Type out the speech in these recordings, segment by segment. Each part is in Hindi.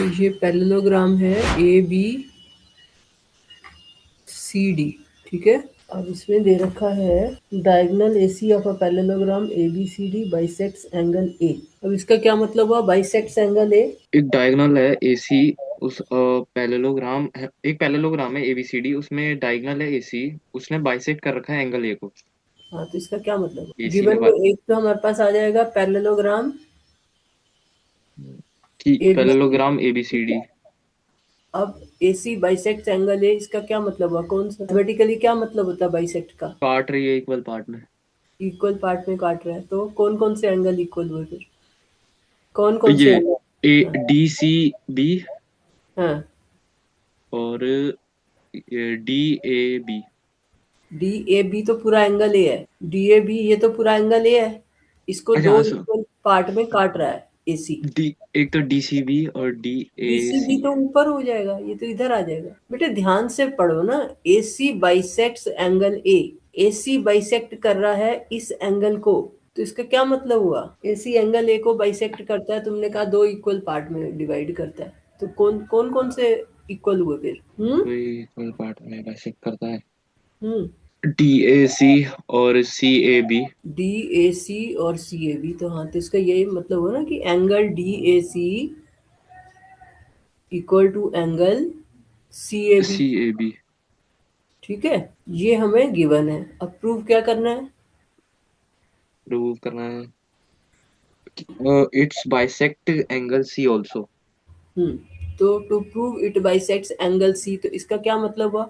ये पैरेललोग्राम है ए बी सी डी, ठीक है। अब इसमें दे रखा है diagonal AC of a parallelogram A B C D bisects angle A. अब इसका क्या मतलब हुआ, बाइसेक्ट्स एंगल ए? एक डायगोनल है एसी, उस पैरेललोग्राम है, एक पैरेललोग्राम है एबीसीडी, उसमें डायगोनल है एसी, उसने बाइसेक्ट कर रखा है एंगल ए को। हाँ, तो इसका क्या मतलब एसी ने गिवन में एक तो हमारे पास आ जाएगा पैरेललोग्राम ठीक, A B C. Parallelogram ABCD. अब एसी बाइसेक्ट एंगल है, इसका क्या मतलब हुआ, कौन सा मैथमेटिकली क्या मतलब होता है बाइसेक्ट का? काट रही है इक्वल पार्ट में। इक्वल पार्ट में काट रहा है, तो कौन कौन से एंगल इक्वल हुए फिर? कौन कौन से ये एंगल? ए हाँ डी सी बी हाँ। और D A B. D A B तो पूरा एंगल ए है। डी ए बी ये तो पूरा एंगल ए है। इसको अच्छा दो हाँ सर, इक्वल पार्ट में काट रहा है एसी। डी, एक तो डी सी बी और डी ए बीसीबी सी। तो ऊपर हो जाएगा, ये तो इधर आ जाएगा। बेटे ध्यान से पढ़ो ना। एसी बाइसेक्ट्स एंगल ए। एसी बाइसेक्ट कर रहा है इस एंगल को, तो इसका क्या मतलब हुआ? एसी एंगल ए को बाइसेक्ट करता है, तुमने कहा दो इक्वल पार्ट में डिवाइड करता है, तो कौन कौन कौन से इक्वल हुए फिर? कोई इक्वल पार्ट में बाइसेक्ट करता है, हम्म। डी ए सी और C A B. D A सी और सी ए बी, तो हाँ, तो इसका यही मतलब हुआ ना कि angle D A C equal to angle C A B. C A B ठीक है, ये हमें गिवन है। अब प्रूव क्या करना है? प्रूव करना है, it's bisect angle C also. तो to prove it bisects angle C, तो इसका क्या मतलब हुआ?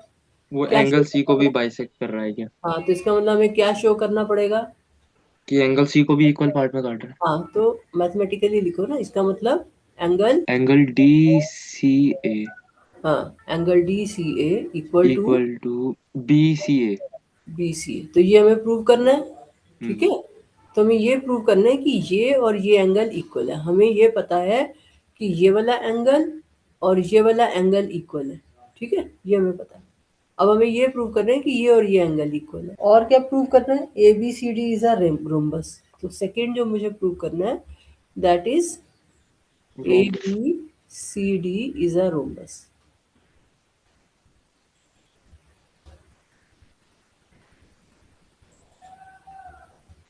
वो क्या शो एंगल सी करना को भी पड़ेगा? बाइसेक्ट कर रहा है क्या? हाँ, तो इसका मतलब हमें क्या शो करना पड़ेगा? कि एंगल सी को भी इक्वल पार्ट में काट रहा हाँ, तो मैथमेटिकली लिखो ना, इसका मतलब एंगल। है। एंगल डी सी ए हाँ, angle D C A equal to equal to B C A. B C A, तो ये हमें प्रूव करना है। ठीक हम्म। है, तो हमें ये प्रूव करना है कि ये और ये एंगल इक्वल है। हमें ये पता है कि ये वाला एंगल और ये वाला एंगल इक्वल है। ठीक है, ये हमें पता है। अब हमें ये प्रूव करना है कि ये और ये एंगल इक्वल है। और क्या प्रूव करना है? A B C D is a rhombus. तो सेकंड जो मुझे प्रूव करना है, that is A rhombus. B C D is a rhombus.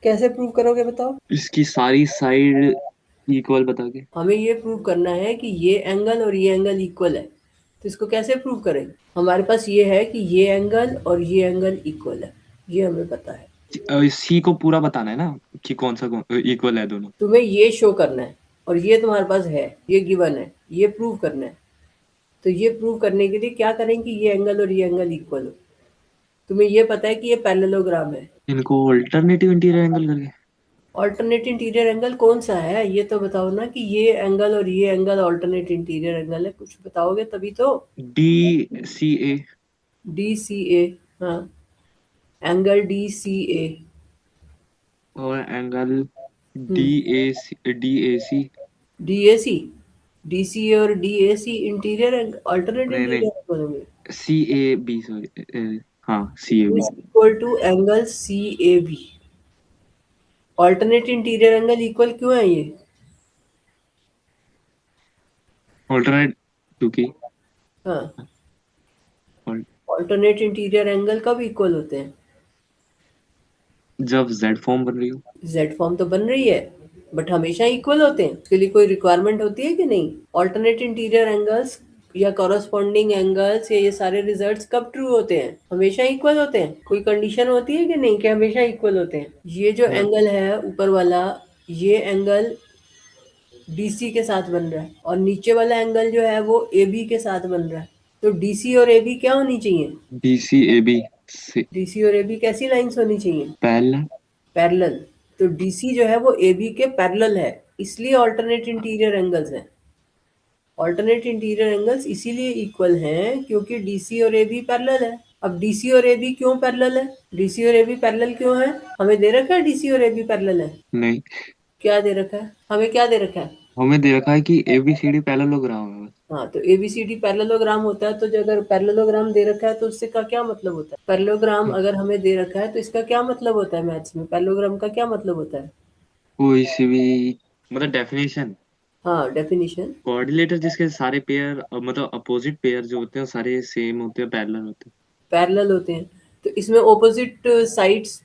कैसे प्रूव करोगे बताओ? इसकी सारी साइड इक्वल बता के। हमें ये प्रूव करना है कि ये एंगल और ये एंगल इक्वल है। तो इसको कैसे प्रूव करेंगे? हमारे पास ये है कि ये एंगल और ये एंगल इक्वल है, ये हमें पता है। सी को पूरा बताना है ना, कि कौन सा इक्वल है दोनों। तुम्हें ये शो करना है, और ये तुम्हारे पास है, ये गिवन है, ये प्रूव करना है। तो ये प्रूव करने के लिए क्या करें कि ये एंगल और ये एंगल इक्वल हो। तुम्हें ये पता है कि ये पैरेललोग्राम है। इनको अल्टरनेटिव इंटीरियर एंगल करके। ऑल्टरनेट इंटीरियर एंगल कौन सा है, ये तो बताओ ना, कि ये एंगल और ये एंगल ऑल्टरनेट इंटीरियर एंगल है, कुछ बताओगे तभी तो। D C A D C A. हाँ, एंगल डी सी ए। और angle D hmm. A C, D A C. D A C. D C A और D A C interior alternate नहीं नहीं, इंटीरियर एंगल होंगे। सी ए बी सॉरी, हाँ C A B. Is equal to angle C A B. Alternate interior angle equal क्यों है ये? ऑल्टरनेट, क्योंकि हाँ, ऑल्टरनेट इंटीरियर एंगल कब इक्वल होते हैं? जब जेड फॉर्म बन रही हो। जेड फॉर्म तो बन रही है, बट हमेशा इक्वल होते हैं? उसके लिए कोई रिक्वायरमेंट होती है कि नहीं? ऑल्टरनेट इंटीरियर एंगल्स या कॉरस्पॉन्डिंग एंगल्स या ये सारे रिजल्ट्स कब ट्रू होते हैं? हमेशा इक्वल होते हैं? कोई कंडीशन होती है कि नहीं कि हमेशा इक्वल होते हैं? ये जो हाँ, एंगल है ऊपर वाला, ये एंगल डीसी के साथ बन रहा है, और नीचे वाला एंगल जो है वो एबी के साथ बन रहा है। तो डीसी और एबी क्या होनी चाहिए? बी सी ए बी से डीसी और एबी कैसी लाइंस होनी चाहिए? पहले। पैरेलल। तो डीसी जो है वो एबी के पैरेलल है, इसलिए ऑल्टरनेट इंटीरियर एंगल्स हैं। ऑल्टरनेट इंटीरियर एंगल्स इसीलिए इक्वल हैं क्योंकि डीसी और एबी पैरेलल है। अब डीसी और एबी क्यों पैरेलल है? डीसी और एबी पैरेलल क्यों है? हमें दे रखा है डीसी और एबी पैरेलल है। नहीं, क्या दे रखा है? हमें क्या दे रखा है? हमें दे रखा है कि A B C D parallelogram है बस। हाँ, तो एबीसीडी पैरेललोग्राम होता है, तो जो अगर पैरेललोग्राम दे रखा है तो उससे का क्या मतलब होता है? पैरेललोग्राम अगर हमें दे रखा है तो इसका क्या मतलब होता है? मैथ्स में पैरेललोग्राम का क्या मतलब होता है? कोई सी भी, मतलब डेफिनेशन। हाँ, डेफिनेशन। कोऑर्डिनेटर जिसके सारे पेयर मतलब अपोजिट पेयर जो होते हैं वो सारे सेम होते हैं, पैरेलल होते पैरेलल होते हैं, तो इसमें ऑपोजिट साइड्स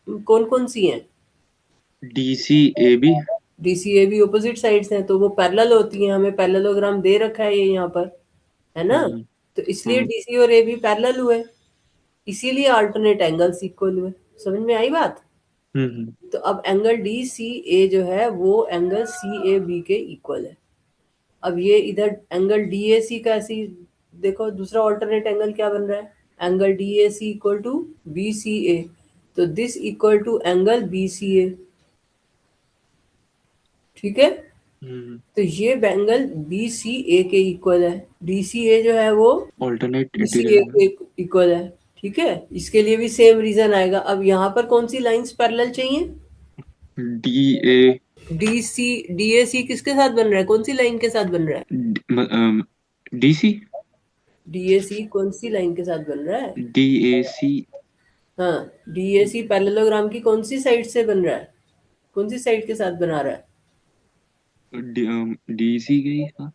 कौन कौन सी हैं? हैं। D C A B. DCA भी ऑपोजिट साइड्स हैं, तो वो पैरेलल होती हैं। हमें पैरेललोग्राम दे रखा है ये यहाँ पर, है ना? हम्म। तो इसलिए हम्म। डीसी और ए भी पैरेलल हुए, इसीलिए अल्टरनेट एंगल्स इक्वल हुए। समझ में आई बात? हम्म। तो अब एंगल डी सी ए जो है वो एंगल सी ए बी के इक्वल है। अब ये इधर एंगल डी ए सी का ऐसी देखो, दूसरा अल्टरनेट एंगल क्या बन रहा है? Angle D A C equal to B C A, तो this equal to angle B C A. ठीक है, हम्म। तो ये एंगल बी सी ए के इक्वल है। डी सी ए जो है वो ऑल्टरनेट बी सी ए इंटीरियर के इक्वल है। ठीक है, इसके लिए भी सेम रीजन आएगा। अब यहाँ पर कौन सी लाइंस पैरेलल चाहिए? D A D C, D A C किसके साथ बन रहा है? कौन सी लाइन के साथ बन रहा है? डी सी डी ए सी कौन सी लाइन के साथ बन रहा है? डी ए सी हाँ, डी ए सी पैरेललोग्राम की कौन सी साइड से बन रहा है? कौन सी साइड के साथ बना रहा है? डी सी गई। हाँ।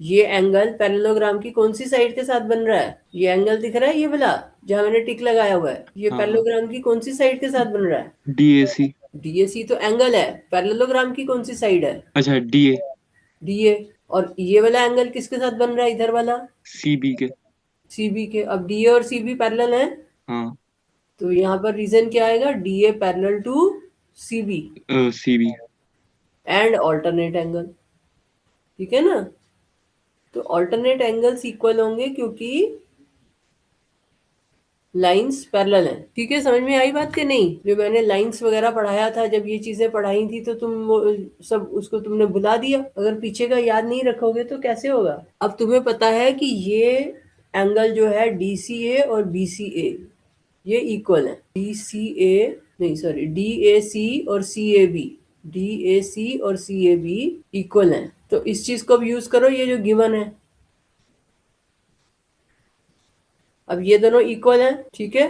ये एंगल पैरेललोग्राम की कौन सी साइड के साथ बन रहा है? ये एंगल दिख रहा है, ये वाला जहां मैंने टिक लगाया हुआ है, ये हाँ हाँ। पैरेललोग्राम की कौन सी साइड के साथ बन रहा है? D A C. डीएसी तो एंगल है, पैरेललोग्राम की कौन सी साइड है? अच्छा डी ए डीए। और ये वाला एंगल किसके साथ बन रहा है, इधर वाला? सी बी के। सीबी के। अब डीए और सीबी पैरेलल है, हाँ। तो यहाँ पर रीजन क्या आएगा? DA parallel to CB C B. And alternate angle. ठीक है ना? तो ऑल्टरनेट एंगल्स इक्वल होंगे क्योंकि लाइंस पैरेलल हैं। ठीक है, समझ में आई बात कि नहीं? जो मैंने लाइंस वगैरह पढ़ाया था, जब ये चीजें पढ़ाई थी, तो तुम वो सब उसको तुमने भुला दिया। अगर पीछे का याद नहीं रखोगे तो कैसे होगा? अब तुम्हें पता है कि ये एंगल जो है डी सी ए और बी सी ए, ये इक्वल है। डी सी ए नहीं, सॉरी, डी ए सी और C A B, D A सी और सी ए बी इक्वल है। तो इस चीज को अब यूज करो, ये जो गिवन है। अब ये दोनों इक्वल हैं, ठीक है?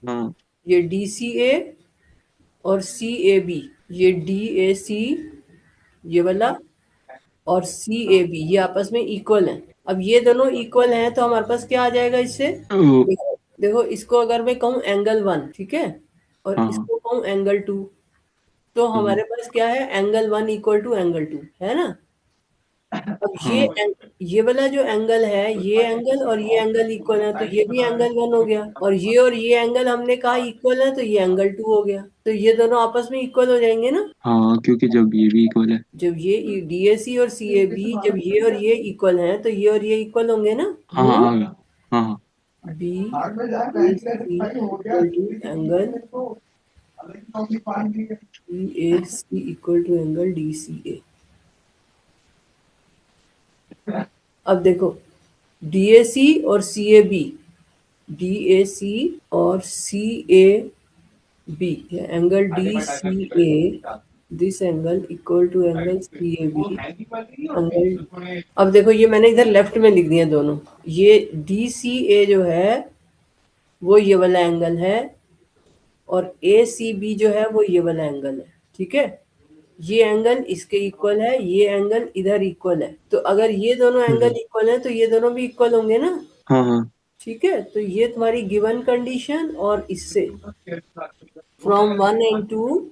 हाँ। ये डी सी ए और सी ए बी, ये डी ए सी ये वाला और सी ए बी, ये आपस में इक्वल हैं। अब ये दोनों इक्वल हैं तो हमारे पास क्या आ जाएगा इससे? ओ, देखो देखो, इसको अगर मैं कहूँ एंगल वन, ठीक है, और हाँ इसको कहूँ एंगल टू, तो हाँ हमारे पास क्या है? Angle one equal to angle two, है ना? अब हाँ ये वाला जो एंगल है, ये एंगल और ये एंगल इक्वल है, तो ये भी एंगल वन हो गया। और ये एंगल हमने कहा इक्वल है, तो ये एंगल टू हो गया। तो ये दोनों आपस में इक्वल हो जाएंगे ना? हाँ, क्योंकि जब ये भी इक्वल है। जब ये डीएसी और सीएबी, जब ये और ये इक्वल हैं, तो ये और ये इक्वल होंगे ना? हाँ हाँ आ गया। हाँ हाँ। B A C equal to angle B A C equal to angle D C A. अब देखो, डीएसी और सीएबी, डीएसी और C A B, angle D C A, this angle equal to angle C A B, angle. अब देखो, ये मैंने इधर लेफ्ट में लिख दिया दोनों। ये डी सी ए जो है वो ये वाला एंगल है, और ए सी बी जो है वो ये वाला एंगल है। ठीक है, ये एंगल इसके इक्वल है, ये एंगल इधर इक्वल है। तो अगर ये दोनों एंगल इक्वल है तो ये दोनों भी इक्वल होंगे ना? हाँ हाँ। ठीक है, तो ये तुम्हारी गिवन कंडीशन, और इससे from one and two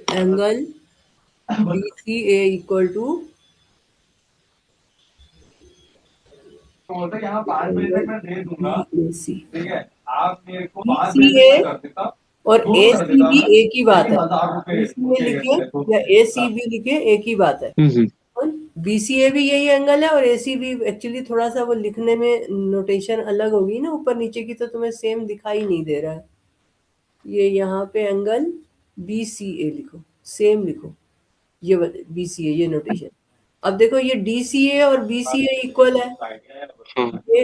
angle B C A equal to B A C. B C A और ए सी बी एक ही बात है। बी सी ए लिखे या ए सी बी लिखे, एक ही बात है। बी सी ए भी यही एंगल है, और ए सी बी एक्चुअली थोड़ा सा वो लिखने में नोटेशन अलग होगी ना, ऊपर नीचे की, तो तुम्हें सेम दिखाई नहीं दे रहा है। ये यहाँ पे एंगल बी सी ए लिखो, सेम लिखो, ये बी सी ए, ये नोटेशन। अब देखो, ये डी सी ए और बी सी ए इक्वल है। हाँ। ये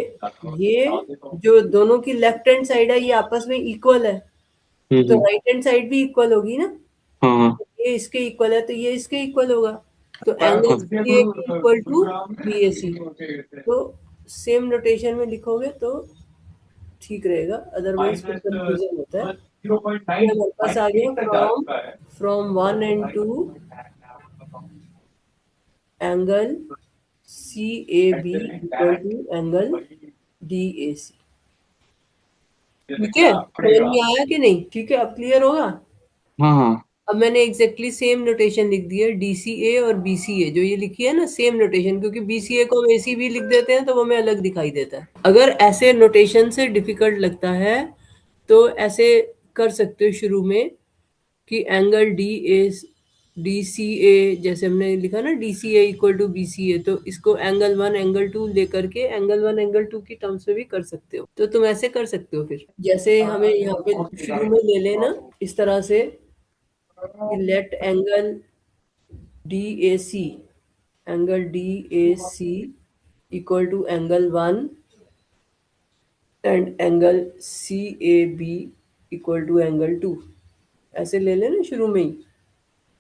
ये जो दोनों की लेफ्ट हैंड साइड है, ये आपस में इक्वल है, तो राइट हैंड साइड भी इक्वल होगी ना? हाँ ये इसके इक्वल है तो ये इसके इक्वल होगा। तो angle C A equal to B A C. तो सेम नोटेशन में लिखोगे तो ठीक रहेगा, अदरवाइज फिर कंफ्यूजन होता है। ये हमारे पास आ गया from from 1 and 2 angle C A B equal to angle D A C. ठीक है, समझ में आया कि नहीं? ठीक है, अब क्लियर होगा। हाँ हाँ। अब मैंने एग्जैक्टली सेम नोटेशन लिख दी है, डीसीए और बीसीए जो ये लिखी है ना, सेम नोटेशन, क्योंकि बीसीए को हम एसी भी लिख देते हैं तो वो हमें अलग दिखाई देता है। अगर ऐसे नोटेशन से डिफिकल्ट लगता है तो ऐसे कर सकते हो शुरू में कि एंगल डी सी ए, जैसे हमने लिखा ना D C A equal to B C A, तो इसको एंगल 1 एंगल 2 लेकर के एंगल 1 एंगल 2 की टर्म्स में भी कर सकते हो। तो तुम ऐसे कर सकते हो, फिर जैसे हमें यहाँ पे शुरू में ले लेना इस तरह से कि let angle D A C equal to angle 1 and angle C A B equal to angle 2, ऐसे ले लेना शुरू में ही।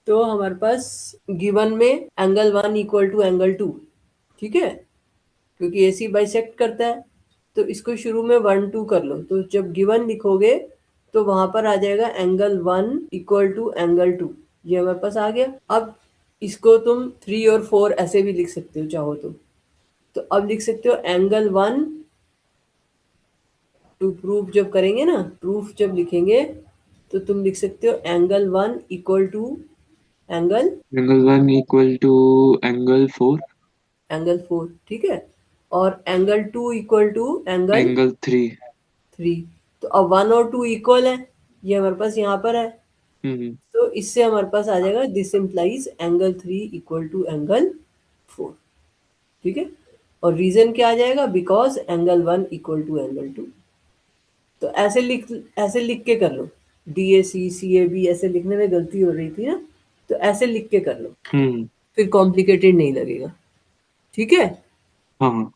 तो हमारे पास गिवन में एंगल 1 इक्वल टू एंगल 2, ठीक है, क्योंकि AC बाइसेक्ट करता है। तो इसको शुरू में 1 2 कर लो, तो जब गिवन लिखोगे तो वहां पर आ जाएगा एंगल 1 इक्वल टू एंगल 2, ये हमारे पास आ गया। अब इसको तुम 3 और 4 ऐसे भी लिख सकते हो चाहो तो अब लिख सकते हो एंगल 1 टू प्रूफ, जब करेंगे ना प्रूफ जब लिखेंगे तो तुम लिख सकते हो angle 1 equal to angle angle 1 equal to angle 4, ठीक है, और angle 2 equal to angle angle 3। 3। तो अब 1 और 2 इक्वल है, ये हमारे पास यहाँ पर है। हम्म। तो इससे हमारे पास आ जाएगा this implies angle 3 equal to angle 4, ठीक है। और रीजन क्या आ जाएगा, because angle 1 equal to angle 2। तो ऐसे लिख के कर लो, D A C C A B ऐसे लिखने में गलती हो रही थी ना, तो ऐसे लिख के कर लो, हम्म। फिर कॉम्प्लिकेटेड नहीं लगेगा, ठीक है। हाँ हाँ।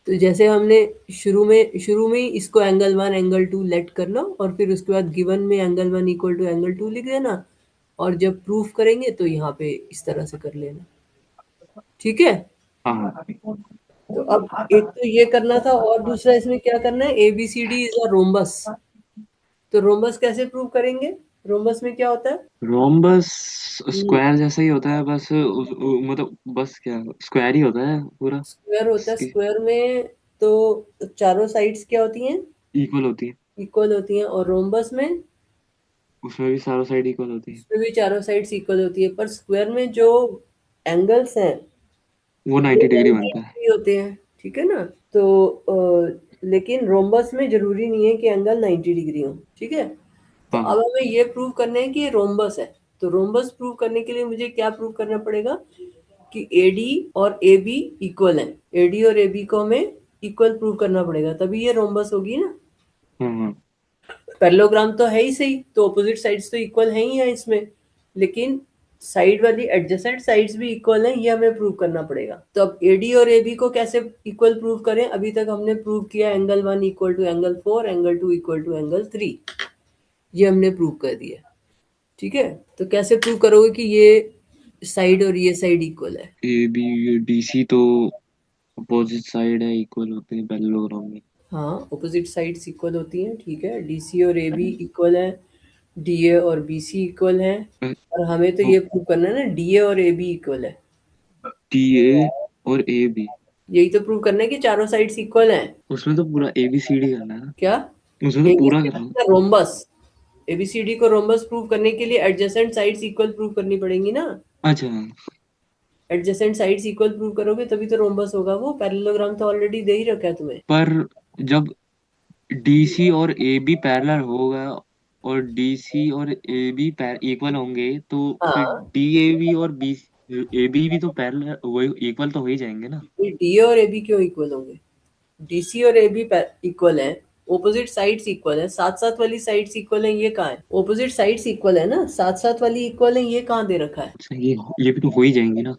तो जैसे हमने शुरू में ही इसको एंगल 1 एंगल 2 लेट कर लो, और फिर उसके बाद गिवन में एंगल 1 इक्वल टू एंगल 2 लिख देना, और जब प्रूफ करेंगे तो यहाँ पे इस तरह से कर लेना, ठीक है। हाँ हाँ। तो अब एक तो ये करना था, और दूसरा इसमें क्या करना है, ABCD इज अ रोम्बस। तो रोम्बस कैसे प्रूव करेंगे, रोम्बस में क्या होता है? रोम्बस हम्म, स्क्वायर जैसा ही होता है, बस मतलब बस क्या स्क्वायर ही होता है पूरा। स्क्वायर होता है, इसकी स्क्वायर में तो चारों साइड्स क्या होती हैं, इक्वल होती है। इक्वल होती हैं, और रोम्बस में उसमें भी चारों साइड इक्वल होती है। उसमें भी चारों साइड्स इक्वल होती है, पर स्क्वायर में जो एंगल्स हैं वो वो 90 डिग्री 90 बनता है। डिग्री होते हैं, ठीक है ना। तो लेकिन रोम्बस में जरूरी नहीं है कि एंगल 90 डिग्री हो, ठीक है। तो हाँ अब हाँ। हमें ये प्रूव करना है कि ये रोम्बस है। तो रोम्बस प्रूव करने के लिए मुझे क्या प्रूव करना पड़ेगा कि AD और AB इक्वल है, AD और AB को हमें इक्वल प्रूव करना पड़ेगा, तभी ये रोम्बस होगी ना। हाँ हाँ। पैरेललोग्राम तो है ही सही, तो ऑपोजिट साइड्स तो इक्वल है ही है इसमें, लेकिन साइड वाली एडजेसेंट साइड्स भी इक्वल हैं, ये हमें प्रूव करना पड़ेगा। तो अब AD और AB को कैसे इक्वल प्रूव करें, अभी तक हमने प्रूव किया angle 1 equal to angle 4, angle 2 equal to angle 3, ये हमने प्रूव कर दिया, ठीक है। तो कैसे प्रूव करोगे कि ये साइड और ये साइड इक्वल है? ए बी डी सी तो अपोजिट साइड है, इक्वल होते हैं पैरेललोग्राम में। हाँ, ऑपोजिट साइड्स इक्वल होती हैं, ठीक है। DC और AB इक्वल है, DA और BC इक्वल है, और हमें तो ये प्रूव करना है ना DA और AB इक्वल है। टी ए और ए बी। यही तो प्रूव करना है कि चारों साइड्स इक्वल हैं। उसमें तो पूरा ए बी सी डी करना है ना। क्या? उसमें तो पूरा करना है। ABCD का रोम्बस, ABCD को रोम्बस प्रूव करने के लिए एडजेसेंट साइड्स इक्वल प्रूव करनी पड़ेंगी ना। अच्छा। एडजेसेंट साइड्स इक्वल प्रूव करोगे तभी तो रोम्बस होगा, वो पैरेललोग्राम तो ऑलरेडी दे ही रखा है तुम्हें। पर जब डी सी और ए बी पैरेलल होगा और डी सी और ए बी इक्वल होंगे, तो फिर हाँ, डी ए बी और बी ए बी भी तो पैरेलल वही इक्वल तो हो ही जाएंगे ना। DA और AB क्यों इक्वल होंगे? DC और AB इक्वल है, ऑपोजिट साइड्स इक्वल है, साथ साथ वाली साइड्स इक्वल है, ये कहाँ है? ऑपोजिट साइड्स इक्वल है ना, साथ साथ वाली इक्वल है, ये कहाँ दे रखा है? अच्छा, ये भी तो हो ही जाएंगे ना।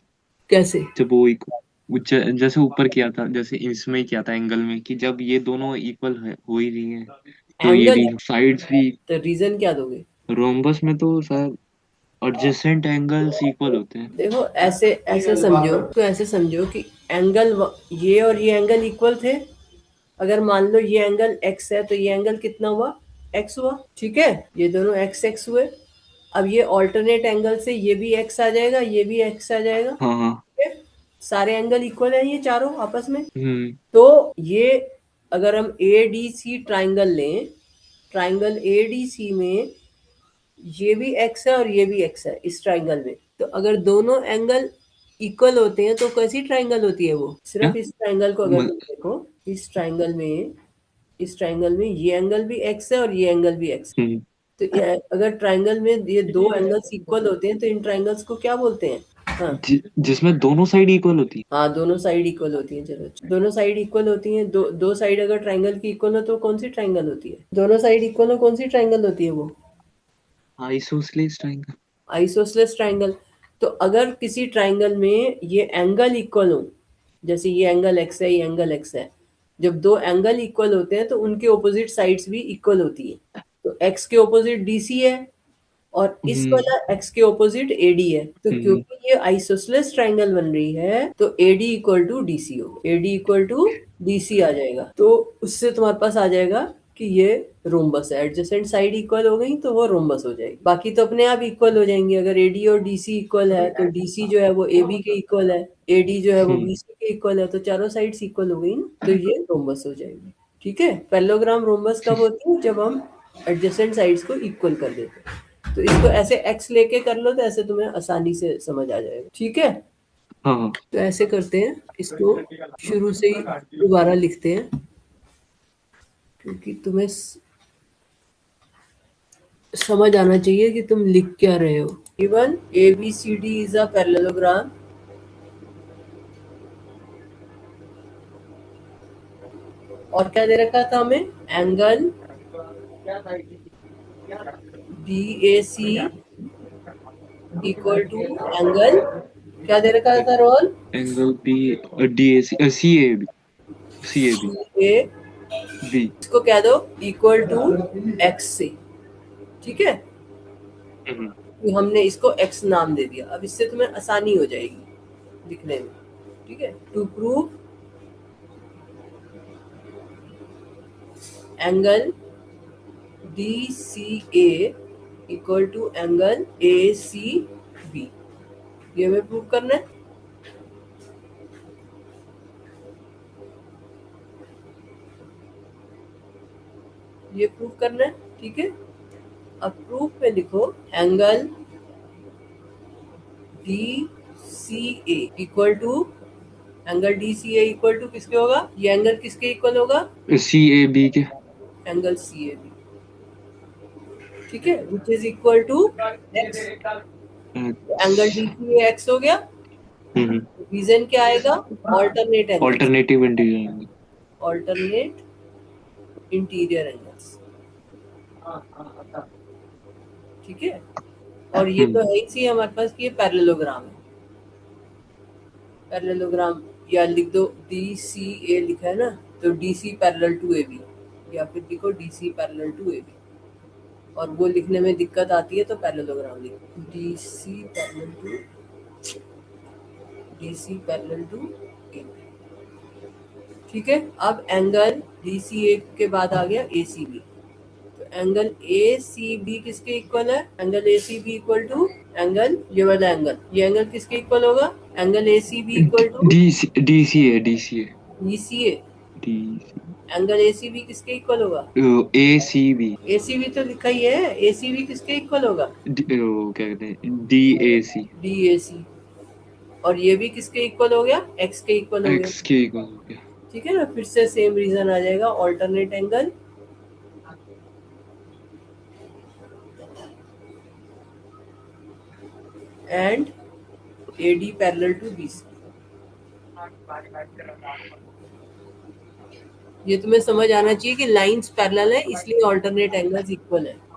कैसे? जब वो जैसे ऊपर किया था, जैसे इसमें ही किया था एंगल में, कि जब ये दोनों इक्वल हो ही रही हैं तो ये एंगल भी है, साइड्स भी। तो रीजन क्या दोगे? रोम्बस में तो शायद एडजेसेंट एंगल्स इक्वल होते हैं। देखो, ऐसे ऐसे समझो, तो ऐसे समझो कि ये और ये एंगल इक्वल थे, अगर मान लो ये एंगल x है तो ये एंगल कितना हुआ, x हुआ, ठीक है। ये दोनों x हुए। अब ये ऑल्टरनेट एंगल से ये भी x आ जाएगा, ये भी x आ जाएगा, हाँ हाँ। ठीक है? सारे एंगल इक्वल है ये चारों आपस में। हम्म। तो ये अगर हम ADC ट्राइंगल लें, ट्राइंगल ADC में ये भी x है और ये भी x है इस ट्राइंगल में, तो अगर दोनों एंगल इक्वल होते हैं तो कैसी ट्राइंगल होती है वो? क्या? सिर्फ इस ट्राइंगल को अगर म- तुम देखो, इस ट्राइंगल में, इस ट्राइंगल में ये एंगल भी x है और ये एंगल भी x है। हम्म। तो अगर ट्राइंगल में ये दो एंगल्स इक्वल होते हैं तो इन ट्राइंगल्स को क्या बोलते हैं? हाँ जिसमें दोनों साइड इक्वल होती हाँ, दोनों साइड इक्वल होती है। चलो, दोनों साइड इक्वल होती हैं। दो साइड अगर ट्राइंगल की इक्वल हो तो कौन सी ट्राइंगल होती है? दोनों साइड इक्वल हो कौन सी ट्राइंगल होती है वो? है, आइसोसेलेस ट्रायंगल। Isosceles triangle. तो अगर किसी ट्राइंगल में ये एंगल इक्वल हो, जैसे ये एंगल एक्स है, ये एंगल एक्स है, जब दो एंगल इक्वल होते हैं तो उनके ऑपोजिट साइड्स भी इक्वल होती है। तो एक्स के ऑपोजिट डीसी है और इस हम्म। वाला एक्स के ऑपोजिट एडी है। तो हम्म। क्योंकि ये आइसोसेलेस ट्राइंगल बन रही है तो एडी इक्वल टू डीसी हो, एडी इक्वल टू डीसी आ जाएगा। तो उससे तुम्हारे पास आ जाएगा कि ये रोम्बस है। एडजेसेंट साइड इक्वल हो गई तो वो रोम्बस हो जाएगी। बाकी तो अपने आप इक्वल हो जाएंगे। अगर एडी और डीसी इक्वल है तो डीसी जो है वो एबी के इक्वल है, एडी जो है वो हम्म। बीसी के इक्वल है, तो चारों साइड्स इक्वल हो गई ना, तो ये रोम्बस हो जाएगी। ठीक है। पैरेललोग्राम रोम्बस कब होती है? जब हम एडजेसेंट साइड्स को इक्वल कर देते हैं। तो इसको ऐसे x लेके कर लो तो ऐसे तुम्हें आसानी से समझ आ जाएगा। ठीक है। हाँ हाँ। तो ऐसे करते हैं, इसको शुरू से ही दोबारा लिखते हैं क्योंकि तुम्हें समझ आना चाहिए कि तुम लिख क्या रहे हो। Even ABCD is a parallelogram और क्या दे रखा था हमें? Angle BAC equal to angle, क्या दे रखा था रोल? Angle B, D A C, C A B, C A B, CA, B. इसको कह दो इक्वल टू x से। ठीक है। हम्म। कि हमने इसको x नाम दे दिया। अब इससे तुम्हें आसानी हो जाएगी लिखने में। ठीक है। To prove angle DCA equal to angle ACB, ये हमें प्रूव करना है। ये प्रूव करना है। ठीक है। अब प्रूफ में लिखो angle DCA equal to, angle DCA equal to किसके होगा? ये एंगल किसके इक्वल होगा? सी ए बी के। Angle CAB। ठीक है। Which is equal to x। Angle DCA x हो गया। हम्म। रीजन क्या आएगा? Alternate angles, alternative integer. Alternate interior angles. ठीक है। और ये तो हम्म। है ही सी हमारे पास कि ये पैरेललोग्राम है। पैरेललोग्राम, या लिख दो DCA लिखा है ना, तो DC पैरेलल टू AB, या फिर लिखो DC पैरेलल टू AB। और वो लिखने में दिक्कत आती है तो पैरेललोग्राम लिखो DC पैरेलल टू AB। ठीक है। अब एंगल DCA के बाद आ गया ACB। तो एंगल ACB किसके इक्वल है? Angle ACB equal to angle, ये वाला एंगल, ये एंगल किसके इक्वल होगा? Angle ACB equal to D C A, D C A, DCA। D angle ACB किसके इक्वल होगा? ए सी बी, ACB तो लिखा ही है। ACB किसके इक्वल होगा? क्या कहते हैं, डी ए सी। DAC। और ये भी किसके इक्वल हो गया? x के इक्वल हो गया। एक्स के इक्वल हो गया। ठीक है ना। फिर से सेम रीजन आ जाएगा, alternate angle and AD parallel to BC। ये तुम्हें समझ आना चाहिए कि लाइंस पैरेलल है इसलिए ऑल्टरनेट एंगल्स इक्वल है।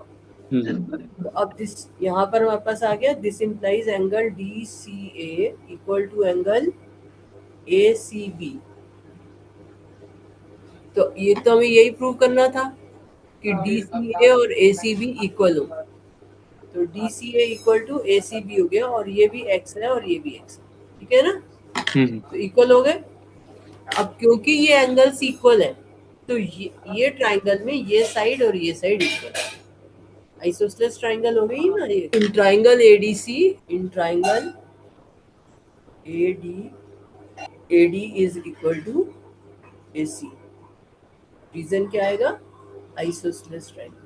तो अब दिस यहाँ पर हमारे पास आ गया, this implies angle DCA equal to angle ACB। तो ये तो हमें यही प्रूव करना था कि DCA और ACB इक्वल हो। तो DCA इक्वल टू ACB हो गया और ये भी x है और ये भी x है। ठीक है ना। तो इक्वल हो गए। अब क्योंकि ये एंगल्स इक्वल है तो ये ट्राइंगल में ये साइड और ये साइड इक्वल है, आइसोसेलेस ट्राइंगल हो गई ना ये। In triangle ADC, in triangle AD, AD is equal to AC. Reason क्या आएगा? Isosceles triangle.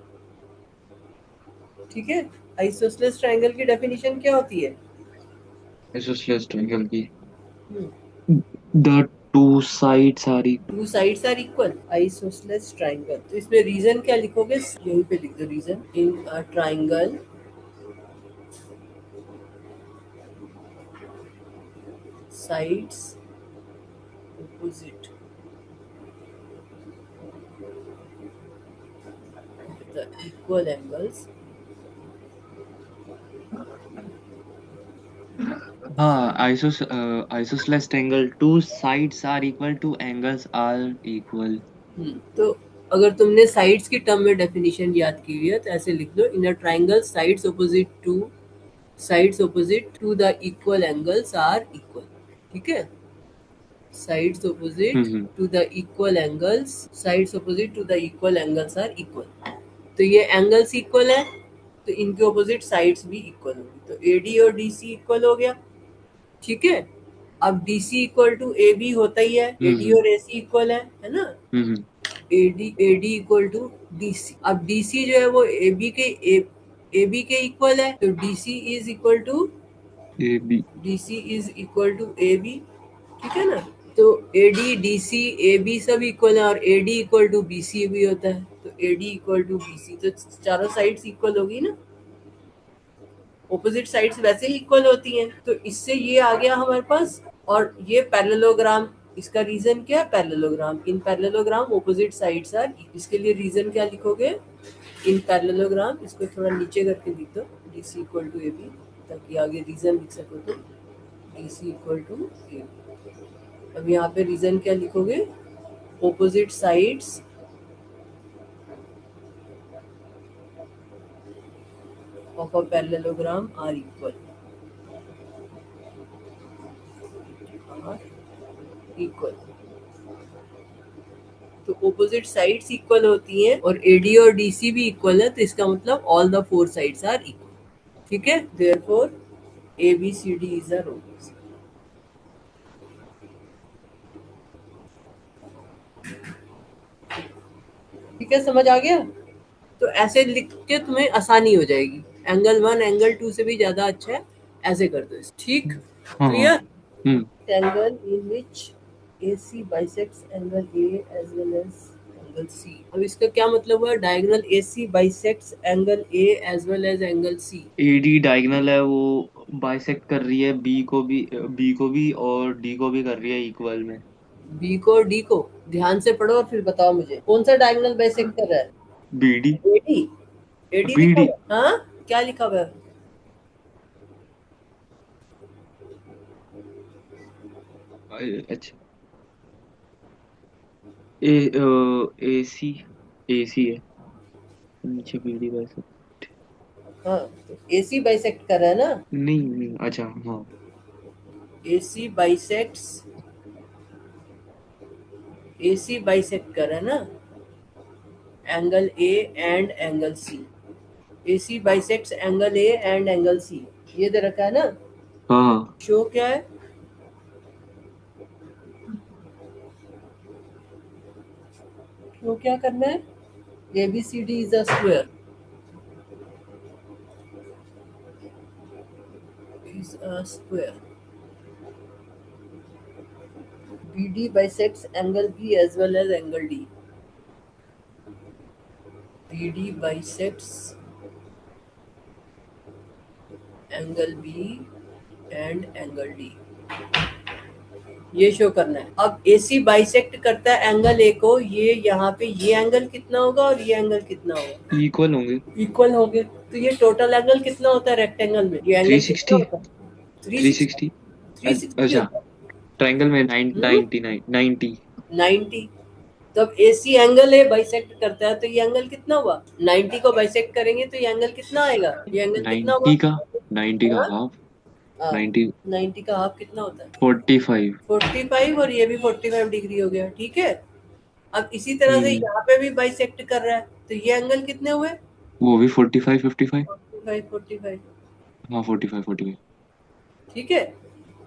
ठीक है, आइसोसेलेस ट्राइंगल की डेफिनेशन क्या होती है? आइसोसेलेस ट्रायंगल की hmm, the two sides are two sides are equal, isosceles triangle. तो इसमें रीजन क्या लिखोगे? यहीं पे लिख दो reason. In a triangle sides opposite with the equal angles, हाँ, isosceles triangle two sides are equal two angles are equal. तो अगर तुमने साइड्स की टर्म में डेफिनेशन याद की हुई है तो ऐसे लिख लो, in a triangle sides opposite to the equal angles are equal. ठीक है, sides opposite hmm to the equal angles, sides opposite to the equal angles are equal. तो ये एंगल्स इक्वल है तो इनके ऑपोजिट साइड्स भी इक्वल होगी, तो एडी और डीसी इक्वल हो गया। ठीक है, अब DC equal to A B होता ही है, एडी हम्म और AC इक्वल है ना। हम्म एडी इक्वल टू DC। अब DC जो है वो ए बी के इक्वल है, तो A B. DC is equal to A B. ठीक है ना, तो AD DC AB सब इक्वल है और AD इक्वल टू BC भी होता है, तो AD इक्वल टू BC, तो चारों साइड्स इक्वल होगी ना। ऑपोजिट साइड्स वैसे ही इक्वल होती हैं, तो इससे ये आ गया हमारे पास। और ये पैरेललोग्राम, इसका रीजन क्या है? Parallelogram, in parallelogram opposite sides are. इसके लिए रीजन क्या लिखोगे? इन पैरेललोग्राम, इसको थोड़ा नीचे करके लिख दो, DC equal to A B, ताकि आगे रीजन लिख सको। तो DC equal to A B. अब यहाँ पे रीजन क्या लिखोगे? Opposite sides of a parallelogram are equal, are equal. तो ऑपोजिट साइड्स इक्वल होती हैं और AD और DC भी इक्वल है, तो इसका मतलब all the four sides are equal. ठीक है, therefore ABCD is a road. ठीक है, समझ आ गया? तो ऐसे लिख के तुम्हें आसानी हो जाएगी, एंगल 1 एंगल 2 से भी ज्यादा अच्छा है, ऐसे कर दो इस। ठीक, हाँ हाँ। Clear? Hmm angle in which AC bisects angle A as well as angle C। अब इसका क्या मतलब हुआ? Diagonal AC bisects angle A as well as angle C। AD diagonal है, वो बाइसेक्ट कर रही है बी को भी और डी को भी कर रही है इक्वल में। B को और D को ध्यान से पढ़ो और फिर बताओ मुझे कौन सा डायगोनल बाइसेक्ट कर रहा है? बीडी। AD, AD लिखा बीडी। हुआ है? हाँ, क्या लिखा हुआ है? अच्छा। ए एसी, एसी है नीचे बीडी बाइसेक्ट। हाँ, तो AC बाइसेक्ट कर रहा है ना। नहीं नहीं, अच्छा हाँ। AC बाइसेक्ट्स, AC बाइसेक्ट कर रहा है ना angle A and angle C। AC bisects angle A and angle C, ये दे रखा है ना। हाँ हाँ। शो क्या है? शो क्या करना है? ABCD is a square, is a square. BD bisects angle B as well as angle D. BD bisects angle B and angle D, ये शो करना है। अब AC बाइसेक्ट करता है एंगल A को, ये यहाँ पे ये एंगल कितना होगा और ये एंगल कितना होगा? इक्वल होंगे। इक्वल होंगे, तो ये टोटल एंगल कितना होता है रेक्टेंगल में? ये थ्री एंगल कितना सिक्सटी होता है? थ्री थ्री सिक्सटी सिक्सटी 360 अच्छा, होता है। ट्रायंगल में 90। 90। तब AC एंगल है बाइसेक्ट करता है, तो ये एंगल कितना हुआ? 90 को बाइसेक्ट करेंगे तो ये एंगल कितना आएगा? ये एंगल कितना हुआ? 90 का हाँ? हाफ। हाँ, 90 90 का हाफ कितना होता है? 45। 45, और ये भी 45 डिग्री हो गया। ठीक है, अब इसी तरह से यहाँ पे भी बाइसेक्ट कर रहा है, तो ये एंगल कितने हुए? वो भी 45 55। 45 45। हाँ 45 45। ठीक है,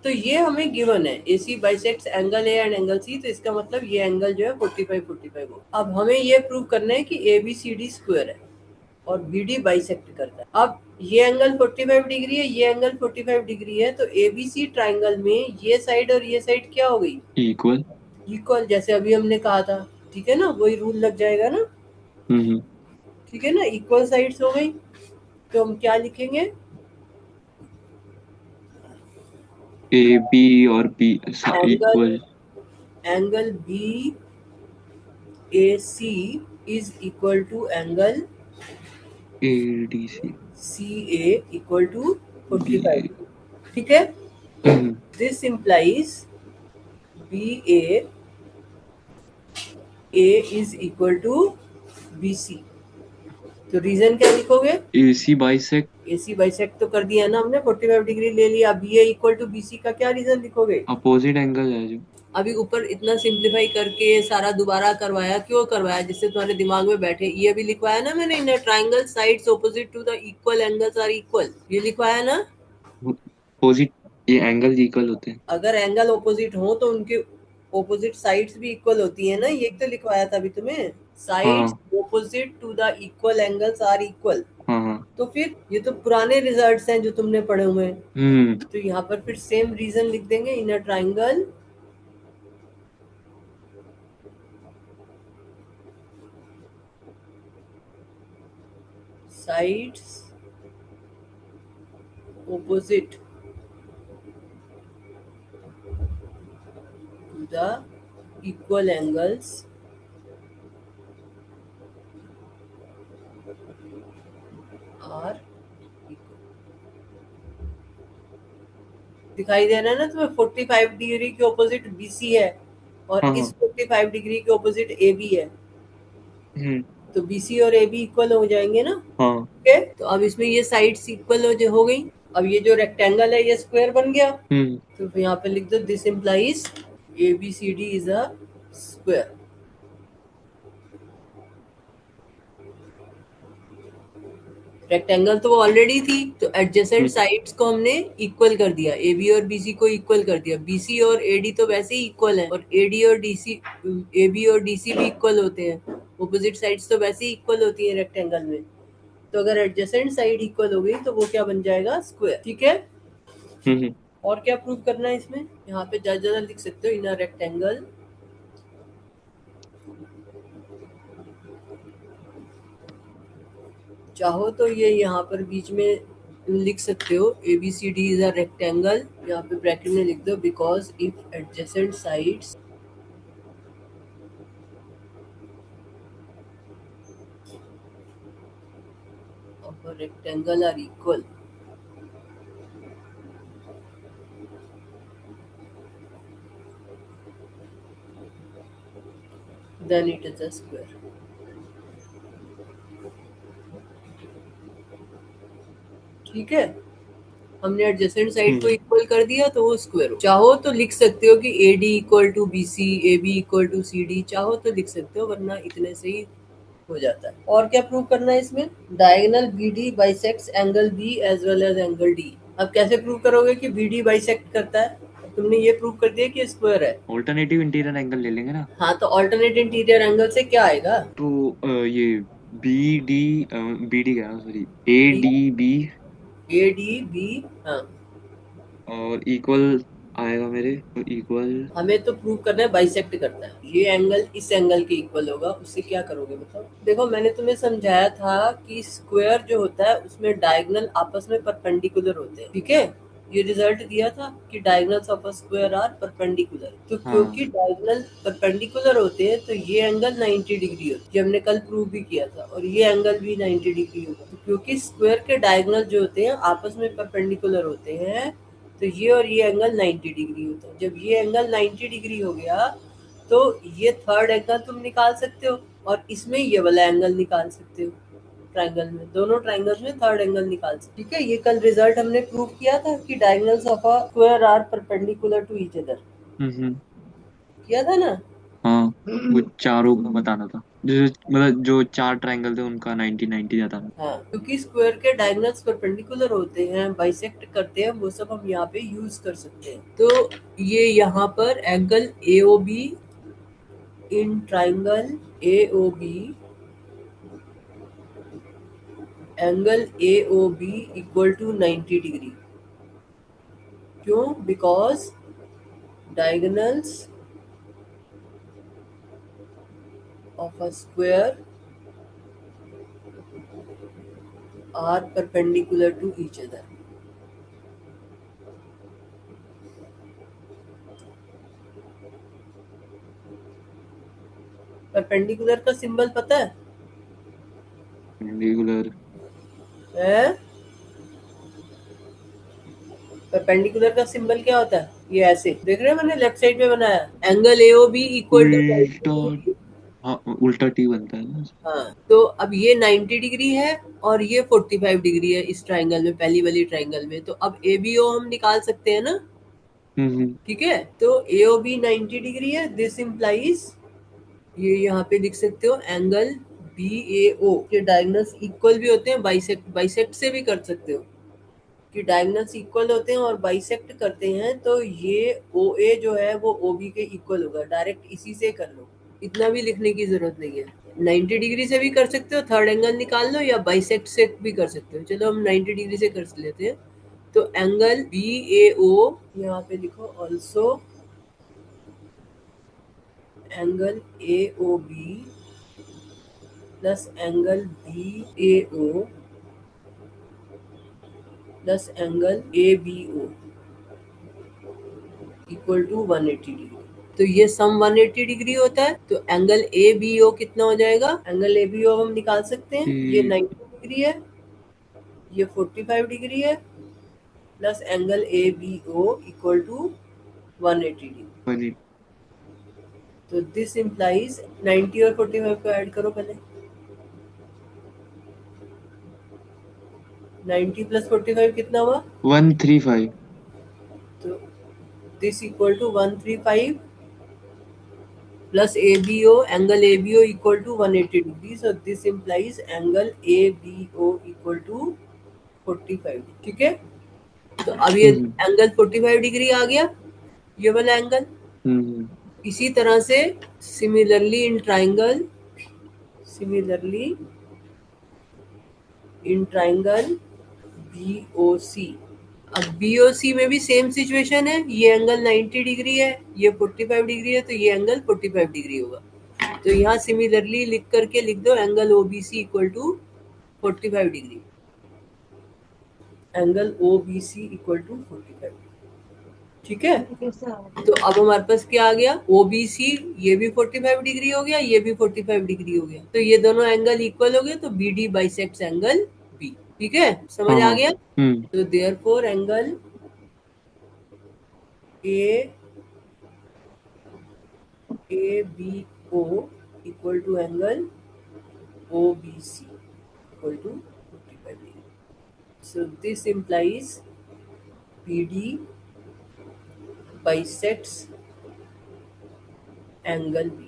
तो ये हमें गिवन है, AC bisects angle A and angle C, तो इसका मतलब ये एंगल जो है 45 45 हो। अब हमें ये प्रूव करना है कि ABCD स्क्वायर है और BD बाइसेक्ट करता है। अब ये एंगल 45 डिग्री है, ये एंगल 45 डिग्री है, तो ABC ट्राइंगल में ये साइड और ये साइड क्या हो गई? इक्वल। इक्वल, जैसे अभी हमने कहा था। ठीक है ना, वही रूल लग जाएगा ना। ठीक है ना, इक्वल साइड्स हो गई, तो हम क्या लिखेंगे? ए बी और B angle equal. Angle BAC is equal to angle A D C CA equal to B 45 A. Degree. ठीक है, this implies BAA is equal to BC। तो रीजन क्या लिखोगे? A C bisect. AC bisect तो कर दिया ना हमने, 45 डिग्री ले लिया। BA इक्वल टू BC का क्या रीजन लिखोगे? अपोजिट एंगल है जो। अभी ऊपर इतना सिंप्लीफाई करके सारा दोबारा करवाया, क्यों करवाया? जिससे तुम्हारे दिमाग में बैठे। ये भी लिखवाया ना मैंने, in triangle sides opposite to the equal angles are equal, ये लिखवाया ना। अपोजिट, ये एंगल इक्वल होते हैं। अगर एंगल ऑपोजिट हो तो उनके ऑपोजिट साइड्स भी इक्वल होती है ना, ये तो लिखवाया था अभी तुम्हें। साइड्स हाँ opposite to the equal angles are equal. हाँ हाँ। तो फिर ये तो पुराने रिजल्ट्स हैं जो तुमने पढ़े हुए हैं। तो यहाँ पर फिर सेम रीजन लिख देंगे, in a triangle sides opposite to the equal angles are equal। दिखाई दे रहा है ना तुम्हें? 45 डिग्री के ऑपोजिट BC है और हाँ इस 45 डिग्री के ऑपोजिट AB है, हाँ तो BC और AB इक्वल हो जाएंगे ना। हाँ। ठीक है, तो अब इसमें ये साइड्स इक्वल हो गई। अब ये जो रेक्टेंगल है ये स्क्वायर बन गया। तो यहाँ पे लिख दो, this implies ABCD is a square. Rectangle तो वो ऑलरेडी थी, तो एडजेसेंट साइड्स को हमने इक्वल कर दिया, AB और BC को इक्वल कर दिया। BC और AD तो वैसे ही इक्वल है, और AD और DC, AB और DC भी इक्वल होते हैं। ऑपोजिट साइड्स तो वैसे ही इक्वल होती है रेक्टेंगल में। तो अगर एडजेसेंट साइड इक्वल हो गई तो वो क्या बन जाएगा? स्क्वायर। ठीक है, और क्या प्रूव करना है इसमें? यहाँ पे ज्यादा ज्यादा लिख सकते हो, इन अ रेक्टेंगल चाहो तो ये यहाँ पर बीच में लिख सकते हो, ABCD इज अ रेक्टेंगल। यहाँ पे ब्रैकेट में लिख दो, because if adjacent sides of a rectangle are equal, then it is a square. ठीक है, हमने एडजेसेंट साइड को इक्वल कर दिया तो वो स्क्वायर हो। चाहो तो लिख सकते हो कि AD equal to BC, AB equal to CD, चाहो तो लिख सकते हो, वरना इतने से ही हो जाता है। और क्या प्रूव करना है इसमें? Diagonal BD bisects angle B as well as angle D। अब कैसे प्रूव करोगे कि BD बाइसेक्ट करता है? तुमने ये प्रूव कर दिया कि स्क्वायर है। ऑल्टरनेटिव इंटीरियर एंगल ले लेंगे ना। हाँ, तो ऑल्टरनेट इंटीरियर एंगल से क्या आएगा? तो ये बी डी, बी डी क्या, sorry, A D B ADB। हाँ, और इक्वल आएगा मेरे, तो इक्वल। हमें तो प्रूव करना है बाइसेक्ट करता है। ये एंगल इस एंगल के इक्वल होगा, उससे क्या करोगे बताओ? देखो, मैंने तुम्हें समझाया था कि स्क्वायर जो होता है उसमें डायगोनल आपस में परपेंडिकुलर होते हैं। ठीक है, ये रिजल्ट दिया था कि diagonals of a square are perpendicular. तो क्योंकि डायगोनल परपेंडिकुलर होते हैं तो ये एंगल 90 डिग्री होता है, ये हमने कल प्रूव भी किया था, और ये एंगल भी 90 डिग्री होगा। तो क्योंकि स्क्वायर के डायगोनल जो होते हैं आपस में परपेंडिकुलर होते हैं, तो ये और ये एंगल 90 डिग्री होता है। जब ये एंगल 90 डिग्री हो गया तो ये थर्ड एंगल तुम निकाल सकते हो, और इसमें ये वाला एंगल निकाल सकते हो। ट्राइंगल में, दोनों ट्राइंगल्स में थर्ड एंगल निकाल सकते। ठीक है, ये कल रिजल्ट हमने प्रूव किया था कि diagonals of a square are perpendicular to each other. किया था ना। हाँ वो चारों का बताना था, जो मतलब जो चार ट्रायंगल थे उनका 90-90 जाता था। हाँ, क्योंकि स्क्वायर के डायगोनल्स परपेंडिकुलर होते हैं, बाइसेक्ट करते हैं, वो सब हम यहाँ पे यूज कर सकते हैं। तो ये यहाँ पर angle AOB in triangle AOB, angle AOB equal to 90 degree. क्यों? Because diagonals of a square are perpendicular to each other. Perpendicular का सिंबल पता है? रेगुलर। परपेंडिकुलर का सिंबल क्या होता है? ये ऐसे देख रहे हैं, मैंने लेफ्ट साइड में बनाया, एंगल AOB इक्वल टू 90 उल्टा। डिग्री। हाँ, उल्टा टी बनता है ना। हाँ, तो अब ये 90 डिग्री है और ये 45 डिग्री है इस ट्राइंगल में, पहली वाली ट्राइंगल में। तो अब ABO हम निकाल सकते हैं ना? ठीक है, तो AOB 90 डिग्री है। दिस इम्प्लाइज, ये यहाँ पे लिख सकते हो, एंगल BAO के डायगोनल्स इक्वल भी होते हैं, बाइसेक्ट, बाइसेक्ट से भी कर सकते हो कि डायगोनल्स इक्वल होते हैं और बाइसेक्ट करते हैं, तो ये OA जो है वो OB के इक्वल होगा। डायरेक्ट इसी से कर लो, इतना भी लिखने की जरूरत नहीं है। 90 डिग्री से भी कर सकते हो, थर्ड एंगल निकाल लो, या बाइसेक्ट से भी कर सकते हो। चलो हम 90 डिग्री से कर लेते हैं। तो एंगल BAO यहाँ पे लिखो, also angle AOB plus angle BAO plus angle ABO equal to 180 degree. तो ये सम 180 डिग्री होता है। तो एंगल ABO कितना हो जाएगा? एंगल ABO हम निकाल सकते हैं, ये 90 डिग्री है, ये 45 डिग्री है, plus angle ABO equal to 180 degree. तो दिस इम्प्लाइज 90 और 45 को ऐड करो पहले। 90 प्लस 45 कितना हुआ? 135। तो this equal to 135 plus ABO, angle ABO equal to 180 degree. So this implies angle ABO equal to 45 degree. ठीक है, तो अब ये एंगल 45 डिग्री आ गया, ये वाला एंगल। इसी तरह से similarly in triangle, similarly in triangle BOC। अब BOC में भी सेम सिचुएशन है, ये एंगल 90 डिग्री है, ये 45 डिग्री है, तो ये एंगल 45 डिग्री होगा। तो यहाँ सिमिलरली लिख करके लिख दो, angle OBC equal to 45 degree. Angle OBC equal to 45। ठीक है, तो अब हमारे पास क्या आ गया? OBC, ये भी 45 डिग्री हो गया, ये भी 45 डिग्री हो गया, तो ये दोनों एंगल इक्वल हो गए, तो BD बाइसेक्ट्स एंगल B। ठीक है, समझ आ गया? तो therefore angle ABO equal to angle OBC equal to 45 degree. So this implies BD bisects angle B.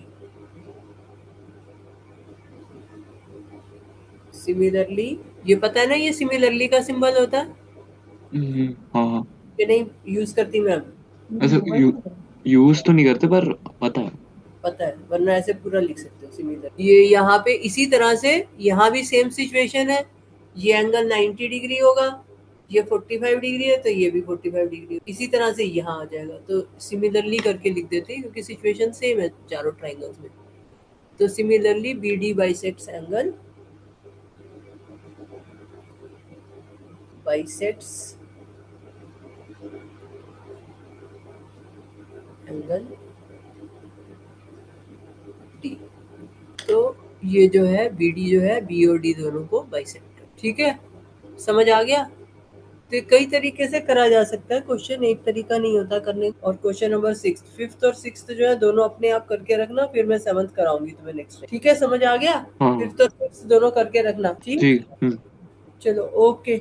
Similarly, ये पता है ना, ये सिमिलरली का सिंबल होता है हाँ। कि नहीं? यूज करती मैं अब? ऐसे यूज तो नहीं करते पर पता है। पता है, वरना ऐसे पूरा लिख सकते हो सिमिलर। ये यहाँ पे इसी तरह से यहाँ भी सेम सिचुएशन है, ये एंगल 90 डिग्री होगा, ये 45 डिग्री है, तो ये भी 45 डिग्री। इसी तरह से यहाँ आ जाएगा, तो सिमिलरली करके लिख देते हैं क्योंकि सिचुएशन सेम है चारों ट्राइंगल्स में। तो similarly BD bisects angle, bisects angle D। तो ये जो है BD जो है B और D दोनों को बाइसेक्ट कर। ठीक है, समझ आ गया? तो कई तरीके से करा जा सकता है क्वेश्चन, एक तरीका नहीं होता करने। और क्वेश्चन नंबर 6, 5th और 6th जो है दोनों अपने आप करके रखना, फिर मैं 7th कराऊंगी तुम्हें नेक्स्ट। ठीक है, समझ आ गया? 5th और 6th दोनों करके रखना। ठीक, चलो ओके।